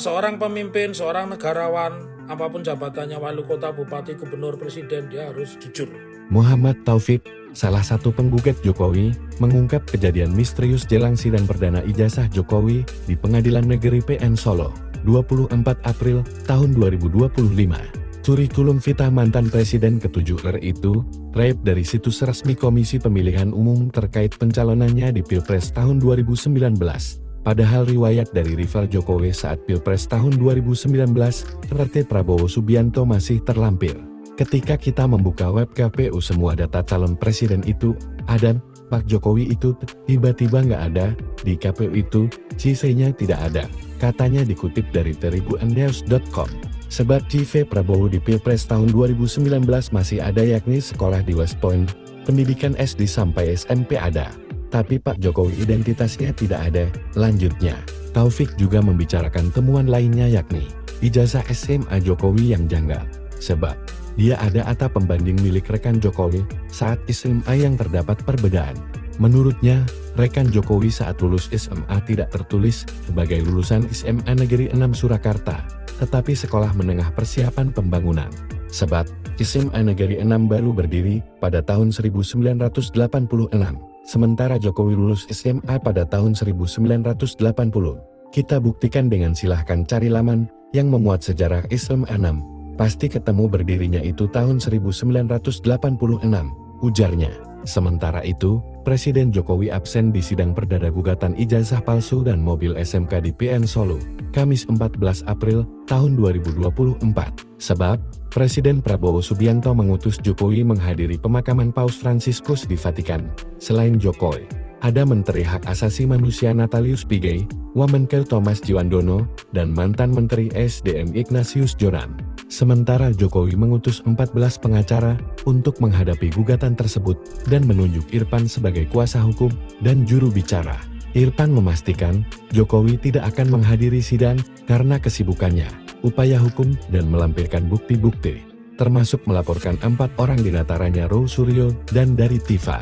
Seorang pemimpin, seorang negarawan, apapun jabatannya, wali kota, bupati, gubernur, presiden, dia harus jujur. Muhammad Taufik, salah satu penggugat Jokowi, mengungkap kejadian misterius jelang sidang perdana ijazah Jokowi di Pengadilan Negeri PN Solo, 24 April tahun 2025. Kurikulum vita mantan Presiden ke-7 RI itu, raib dari situs resmi Komisi Pemilihan Umum terkait pencalonannya di Pilpres tahun 2019. Padahal riwayat dari rival Jokowi saat Pilpres tahun 2019, RT Prabowo Subianto masih terlampir. Ketika kita membuka web KPU, semua data calon presiden itu ada, Pak Jokowi itu tiba-tiba nggak ada, di KPU itu, CV-nya tidak ada, katanya dikutip dari teribuandeus.com. Sebab CV Prabowo di Pilpres tahun 2019 masih ada, yakni sekolah di West Point, pendidikan SD sampai SMP ada. Tapi Pak Jokowi identitasnya tidak ada. Lanjutnya, Taufik juga membicarakan temuan lainnya, yakni ijazah SMA Jokowi yang janggal. Sebab, dia ada akta pembanding milik rekan Jokowi saat SMA yang terdapat perbedaan. Menurutnya, rekan Jokowi saat lulus SMA tidak tertulis sebagai lulusan SMA Negeri 6 Surakarta, tetapi Sekolah Menengah Persiapan Pembangunan. Sebab, SMA Negeri 6 baru berdiri pada tahun 1986. Sementara Jokowi lulus SMA pada tahun 1980. Kita buktikan dengan silahkan cari laman yang memuat sejarah SMA 6. Pasti ketemu berdirinya itu tahun 1986, ujarnya. Sementara itu, Presiden Jokowi absen di sidang perdana gugatan ijazah palsu dan mobil SMK di PN Solo, Kamis 14 April tahun 2024. Sebab, Presiden Prabowo Subianto mengutus Jokowi menghadiri pemakaman Paus Fransiskus di Vatikan. Selain Jokowi, ada Menteri Hak Asasi Manusia Natalius Pigai, Wamenkel Thomas Jiwandono, dan mantan Menteri SDM Ignatius Jonan. Sementara Jokowi mengutus 14 pengacara untuk menghadapi gugatan tersebut dan menunjuk Irfan sebagai kuasa hukum dan juru bicara. Irfan memastikan Jokowi tidak akan menghadiri sidang karena kesibukannya, upaya hukum dan melampirkan bukti-bukti, termasuk melaporkan 4 orang di antaranya Roy Suryo dan dari Tifa.